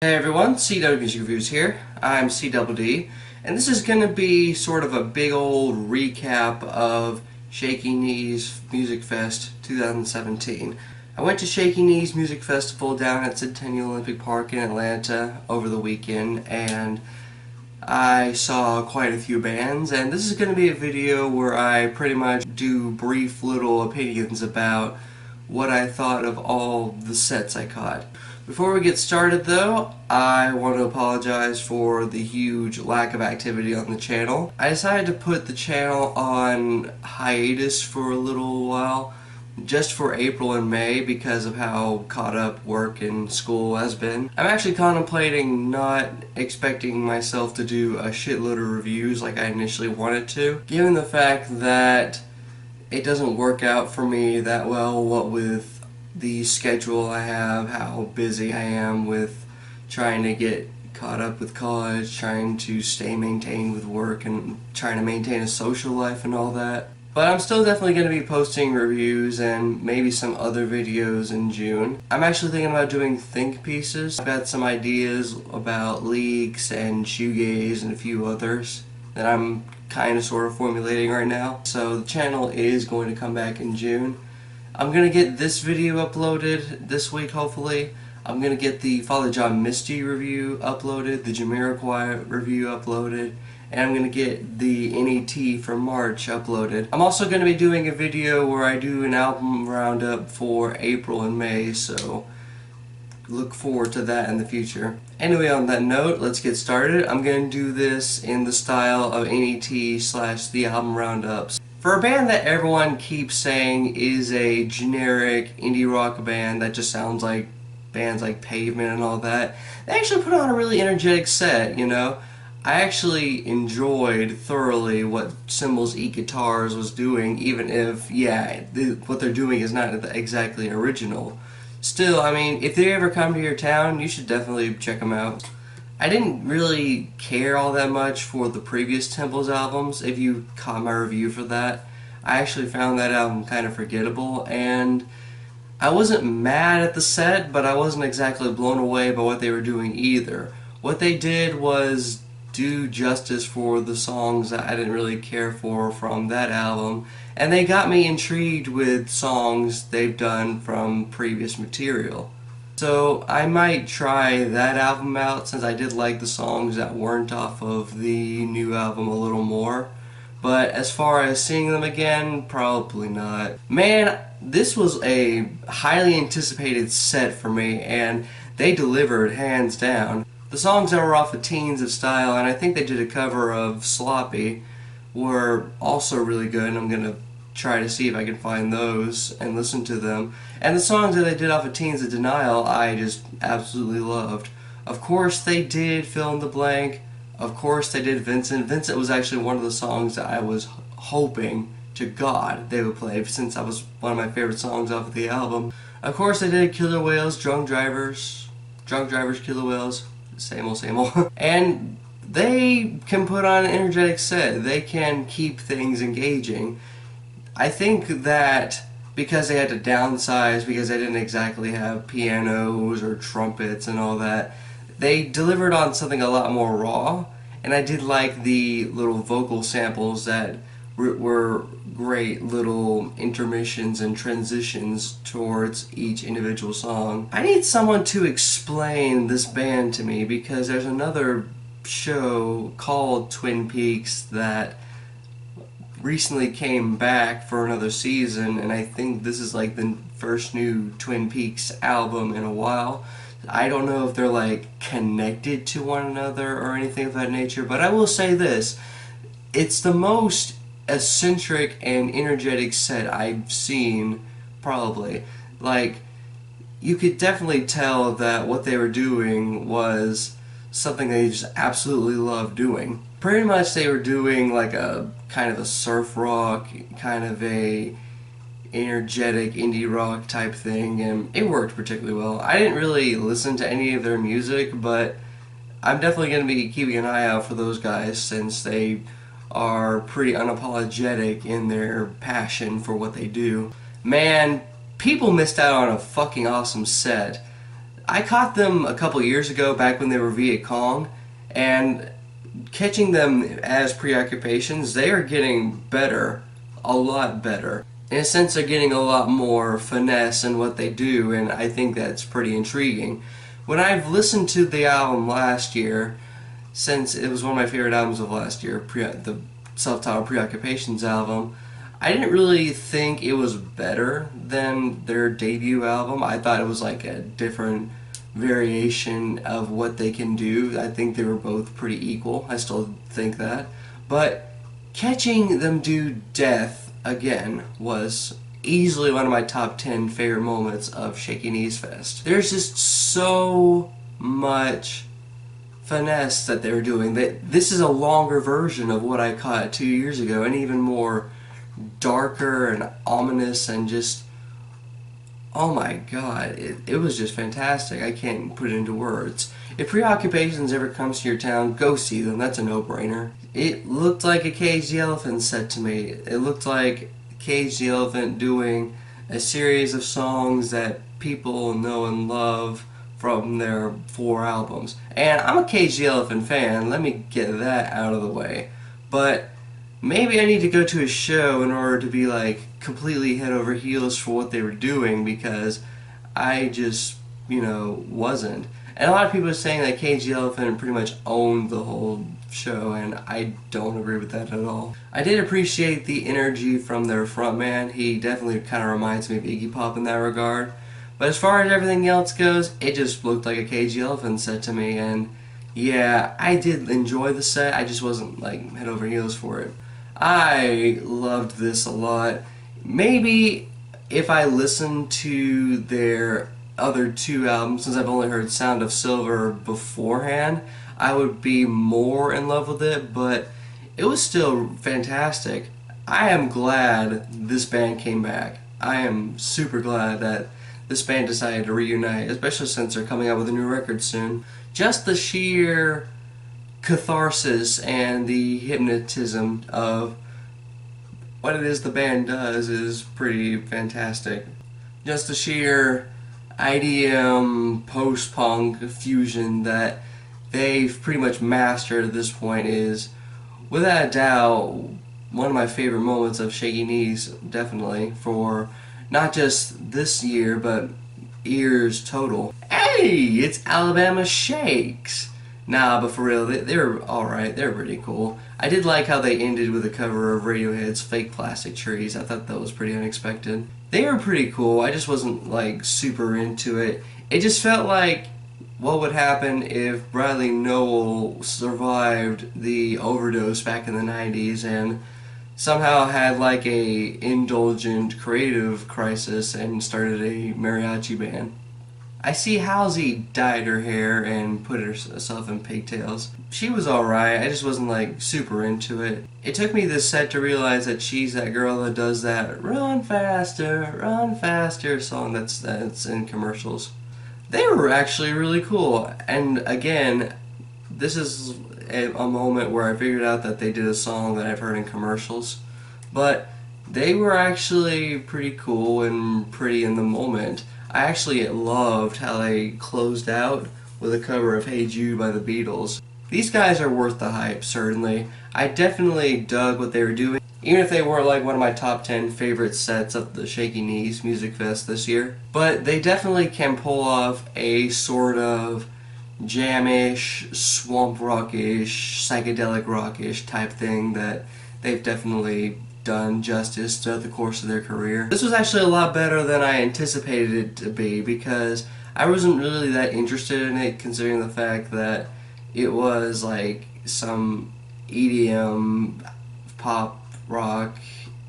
Hey everyone, CW Music Reviews here. I'm CWD, and this is going to be sort of a big old recap of Shaky Knees Music Fest 2017. I went to Shaky Knees Music Festival down at Centennial Olympic Park in Atlanta over the weekend, and I saw quite a few bands, and this is going to be a video where I pretty much do brief little opinions about what I thought of all the sets I caught. Before we get started though, I want to apologize for the huge lack of activity on the channel. I decided to put the channel on hiatus for a little while, just for April and May because of how caught up work and school has been. I'm actually contemplating not expecting myself to do a shitload of reviews like I initially wanted to, given the fact that it doesn't work out for me that well, what with the schedule I have, how busy I am with trying to get caught up with college, trying to stay maintained with work, and trying to maintain a social life and all that. But I'm still definitely going to be posting reviews and maybe some other videos in June. I'm actually thinking about doing think pieces. I've got some ideas about leaks and shoegaze and a few others that I'm kind of sort of formulating right now. So the channel is going to come back in June. I'm going to get this video uploaded this week, hopefully. I'm going to get the Father John Misty review uploaded, the Jamiroquai review uploaded, and I'm going to get the NET for March uploaded. I'm also going to be doing a video where I do an album roundup for April and May, so look forward to that in the future. Anyway, on that note, let's get started. I'm going to do this in the style of NET/the album roundups. For a band that everyone keeps saying is a generic indie rock band that just sounds like bands like Pavement and all that, they actually put on a really energetic set, you know? I actually enjoyed thoroughly what Symbols Eat Guitars was doing, even if, yeah, what they're doing is not exactly original. Still, I mean, if they ever come to your town, you should definitely check them out. I didn't really care all that much for the previous Temples albums. If you caught my review for that, I actually found that album kind of forgettable, and I wasn't mad at the set, but I wasn't exactly blown away by what they were doing either. What they did was do justice for the songs that I didn't really care for from that album, and they got me intrigued with songs they've done from previous material. So I might try that album out, since I did like the songs that weren't off of the new album a little more. But as far as seeing them again, probably not. Man, this was a highly anticipated set for me, and they delivered hands down. The songs that were off of Teens of Style, and I think they did a cover of Sloppy, were also really good, and I'm going to try to see if I can find those and listen to them. And the songs that they did off of Teens of Denial, I just absolutely loved. Of course they did Fill in the Blank. Of course they did Vincent. Vincent was actually one of the songs that I was hoping to God they would play, since that was one of my favorite songs off of the album. Of course they did Killer Whales, Drunk Drivers, Killer Whales, same old. And they can put on an energetic set. They can keep things engaging. I think that because they had to downsize, because they didn't exactly have pianos or trumpets and all that, they delivered on something a lot more raw, and I did like the little vocal samples that were great little intermissions and transitions towards each individual song. I need someone to explain this band to me, because there's another show called Twin Peaks that recently came back for another season, and I think this is like the first new Twin Peaks album in a while. I don't know if they're like connected to one another or anything of that nature, but I will say this: it's the most eccentric and energetic set I've seen, probably. Like, you could definitely tell that what they were doing was something they just absolutely loved doing. Pretty much they were doing like a kind of a surf rock, kind of a energetic indie rock type thing, and it worked particularly well. I didn't really listen to any of their music, but I'm definitely going to be keeping an eye out for those guys, since they are pretty unapologetic in their passion for what they do. Man, people missed out on a fucking awesome set. I caught them a couple years ago back when they were Viet Cong, and catching them as preoccupations, they are getting better, a lot better. In a sense, they're getting a lot more finesse in what they do, and I think that's pretty intriguing. When I've listened to the album last year, since it was one of my favorite albums of last year, the self-titled Preoccupations album, I didn't really think it was better than their debut album. I thought it was like a different variation of what they can do. I think they were both pretty equal. I still think that. But catching them do Death again was easily one of my top 10 favorite moments of Shaky Knees Fest. There's just so much finesse that they're doing. This is a longer version of what I caught 2 years ago, and even more darker and ominous, and just, oh my god, it was just fantastic. I can't put it into words. If Preoccupations ever comes to your town, go see them. That's a no-brainer. It looked like a Cage the Elephant set to me. It looked like Cage the Elephant doing a series of songs that people know and love from their 4 albums. And I'm a Cage the Elephant fan, let me get that out of the way. But maybe I need to go to a show in order to be like completely head over heels for what they were doing, because I just, wasn't. And a lot of people are saying that Cage the Elephant pretty much owned the whole show, and I don't agree with that at all. I did appreciate the energy from their frontman. He definitely kind of reminds me of Iggy Pop in that regard. But as far as everything else goes, it just looked like a Cage the Elephant set to me, and yeah, I did enjoy the set. I just wasn't like head over heels for it. I loved this a lot. Maybe if I listened to their other 2 albums, since I've only heard Sound of Silver beforehand, I would be more in love with it, but it was still fantastic. I am glad this band came back. I am super glad that this band decided to reunite, especially since they're coming out with a new record soon. Just the sheer catharsis and the hypnotism of what it is the band does is pretty fantastic. Just the sheer IDM post-punk fusion that they've pretty much mastered at this point is, without a doubt, one of my favorite moments of Shaky Knees, definitely, for not just this year, but years total. Hey, it's Alabama Shakes! Nah, but for real, they're alright, they're pretty cool. I did like how they ended with a cover of Radiohead's Fake Plastic Trees. I thought that was pretty unexpected. They were pretty cool, I just wasn't like super into it. It just felt like what would happen if Bradley Nowell survived the overdose back in the 90s and somehow had like a indulgent creative crisis and started a mariachi band. I see Halsey dyed her hair and put herself in pigtails. She was alright, I just wasn't like super into it. It took me this set to realize that she's that girl that does that run faster song that's in commercials. They were actually really cool, and again, this is a moment where I figured out that they did a song that I've heard in commercials, but they were actually pretty cool and pretty in the moment. I actually loved how they closed out with a cover of Hey Jude by the Beatles. These guys are worth the hype, certainly. I definitely dug what they were doing, even if they weren't like one of my top 10 favorite sets of the Shaky Knees Music Fest this year. But they definitely can pull off a sort of jam-ish, swamp rock-ish, psychedelic rock-ish type thing that they've definitely done justice throughout the course of their career. This was actually a lot better than I anticipated it to be, because I wasn't really that interested in it, considering the fact that it was like some EDM, pop, rock,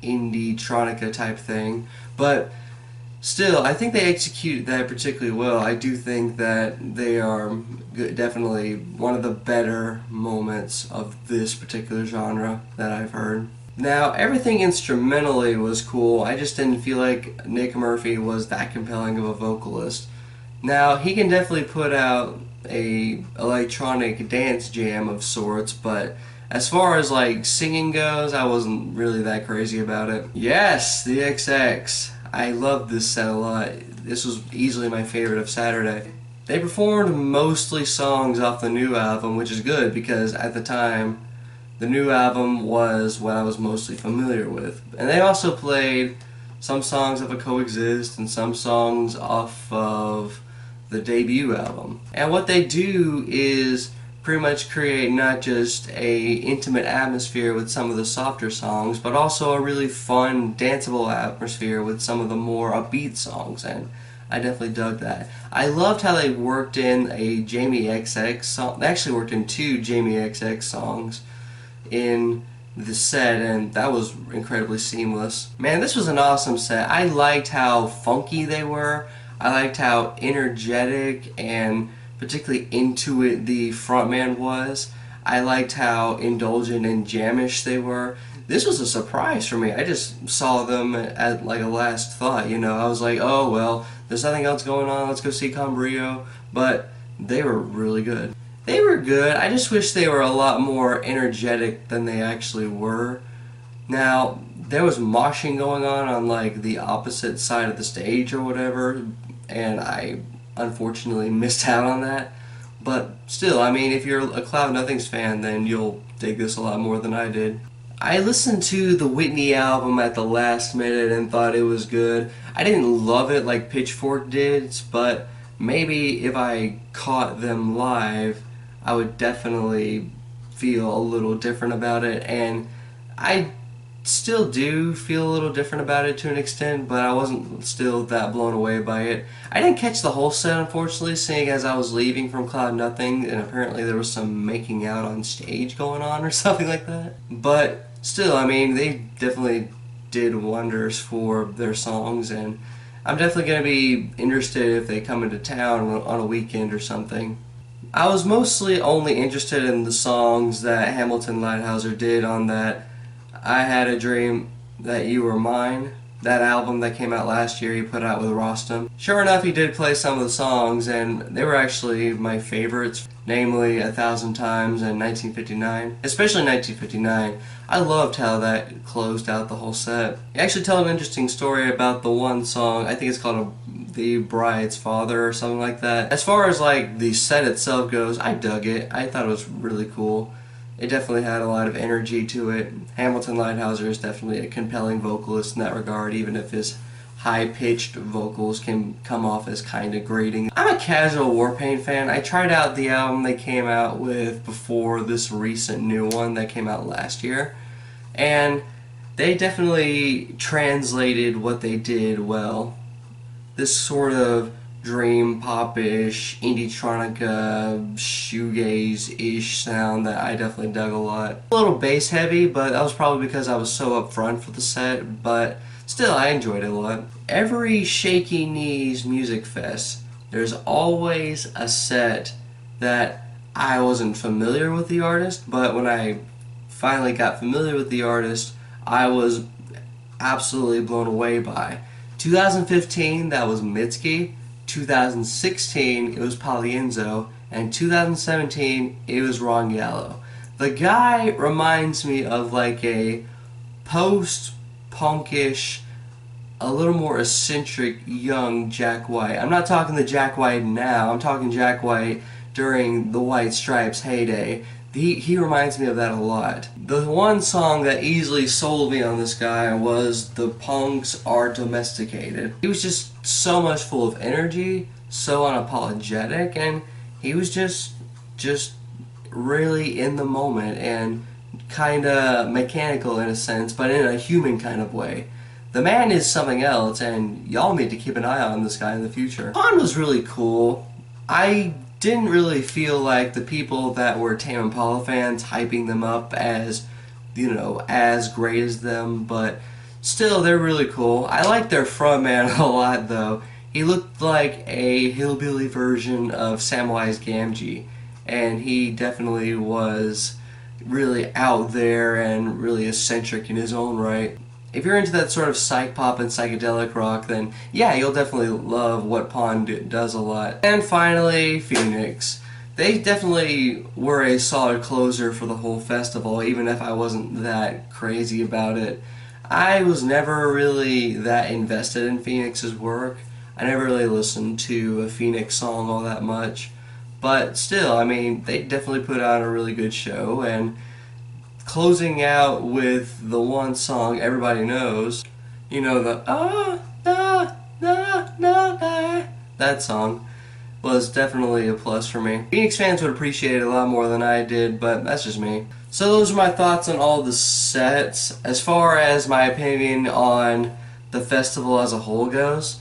indie, tronica type thing. But still, I think they executed that particularly well. I do think that they are definitely one of the better moments of this particular genre that I've heard. Now, everything instrumentally was cool. I just didn't feel like Nick Murphy was that compelling of a vocalist. Now, he can definitely put out a electronic dance jam of sorts, but as far as like singing goes, I wasn't really that crazy about it. Yes, the XX. I loved this set a lot. This was easily my favorite of Saturday. They performed mostly songs off the new album, which is good because at the time the new album was what I was mostly familiar with. And they also played some songs of A Coexist and some songs off of the debut album. And what they do is pretty much create not just a intimate atmosphere with some of the softer songs, but also a really fun, danceable atmosphere with some of the more upbeat songs, and I definitely dug that. I loved how they worked in a Jamie XX song. They actually worked in two Jamie XX songs in the set, and that was incredibly seamless. Man, this was an awesome set. I liked how funky they were. I liked how energetic and particularly into it the frontman was. I liked how indulgent and jammish they were. This was a surprise for me. I just saw them at like a last thought, you know. I was like, oh well, there's nothing else going on, let's go see Cambrio. But they were really good. They were good. I just wish they were a lot more energetic than they actually were. Now, there was moshing going on like the opposite side of the stage or whatever, and I unfortunately missed out on that. But still, I mean, if you're a Cloud Nothings fan, then you'll dig this a lot more than I did. I listened to the Whitney album at the last minute and thought it was good. I didn't love it like Pitchfork did, but maybe if I caught them live, I would definitely feel a little different about it. And I still do feel a little different about it to an extent, but I wasn't still that blown away by it. I didn't catch the whole set, unfortunately, seeing as I was leaving from Cloud Nothing, and apparently there was some making out on stage going on or something like that. But still, I mean, they definitely did wonders for their songs, and I'm definitely going to be interested if they come into town on a weekend or something. I was mostly only interested in the songs that Hamilton Leithauser did on that I Had a Dream That You Were Mine, that album that came out last year he put out with Rostam. Sure enough, he did play some of the songs, and they were actually my favorites, namely 1,000 Times and 1959. Especially 1959. I loved how that closed out the whole set. He actually told an interesting story about the one song, I think it's called The Bride's Father or something like that. As far as like the set itself goes, I dug it. I thought it was really cool. It definitely had a lot of energy to it. Hamilton Leithauser is definitely a compelling vocalist in that regard, even if his high-pitched vocals can come off as kind of grating. I'm a casual Warpaint fan. I tried out the album they came out with before this recent new one that came out last year, and they definitely translated what they did well. This sort of dream pop-ish, indie-tronica, shoegaze-ish sound that I definitely dug a lot. A little bass heavy, but that was probably because I was so up front for the set, but still I enjoyed it a lot. Every Shaky Knees music fest, there's always a set that I wasn't familiar with the artist, but when I finally got familiar with the artist, I was absolutely blown away by. 2015, that was Mitski. 2016, it was Polienzo, and 2017, it was Ron Gallo. The guy reminds me of like a post-punkish, a little more eccentric young Jack White. I'm not talking the Jack White now, I'm talking Jack White during the White Stripes heyday. He reminds me of that a lot. The one song that easily sold me on this guy was The Punks Are Domesticated. He was just so much full of energy, so unapologetic, and he was just really in the moment and kinda mechanical in a sense, but in a human kind of way. The man is something else, and y'all need to keep an eye on this guy in the future. Pond was really cool. I didn't really feel like the people that were Tame Impala fans hyping them up as, you know, as great as them, but still, they're really cool. I like their frontman a lot, though. He looked like a hillbilly version of Samwise Gamgee, and he definitely was really out there and really eccentric in his own right. If you're into that sort of psych pop and psychedelic rock, then yeah, you'll definitely love what Pond does a lot. And finally, Phoenix. They definitely were a solid closer for the whole festival, even if I wasn't that crazy about it. I was never really that invested in Phoenix's work. I never really listened to a Phoenix song all that much, but still, I mean, they definitely put on a really good show, and closing out with the one song everybody knows, you know, the that song was definitely a plus for me. Phoenix fans would appreciate it a lot more than I did, but that's just me. So those are my thoughts on all the sets. As far as my opinion on the festival as a whole goes,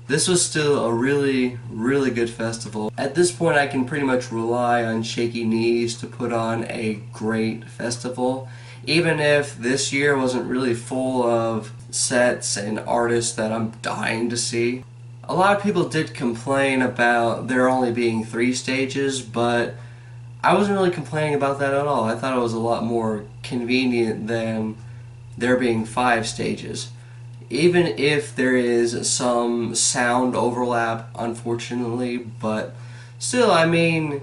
this was still a really, really good festival. At this point, I can pretty much rely on Shaky Knees to put on a great festival. Even if this year wasn't really full of sets and artists that I'm dying to see. A lot of people did complain about there only being 3 stages, but I wasn't really complaining about that at all. I thought it was a lot more convenient than there being 5 stages. Even if there is some sound overlap, unfortunately, but still, I mean,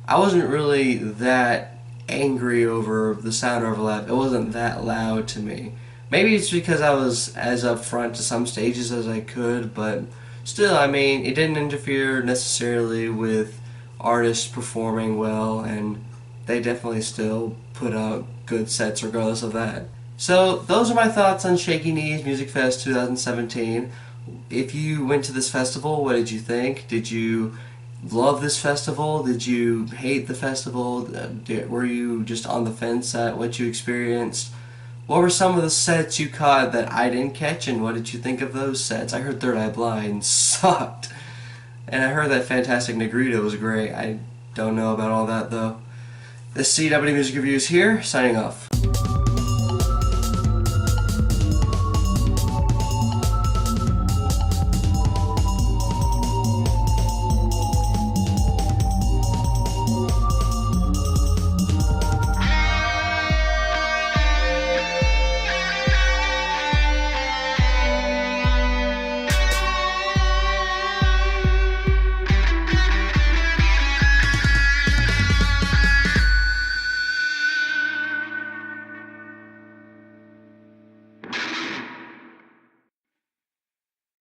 I wasn't really that angry over the sound overlap. It wasn't that loud to me. Maybe it's because I was as upfront to some stages as I could, but still, I mean, it didn't interfere necessarily with artists performing well, and they definitely still put out good sets regardless of that. So those are my thoughts on Shaky Knees Music Fest 2017. If you went to this festival, what did you think? Did you love this festival? Did you hate the festival? Were you just on the fence at what you experienced? What were some of the sets you caught that I didn't catch, and what did you think of those sets? I heard Third Eye Blind sucked, and I heard that Fantastic Negrita was great. I don't know about all that though. This CW Music Reviews here, signing off.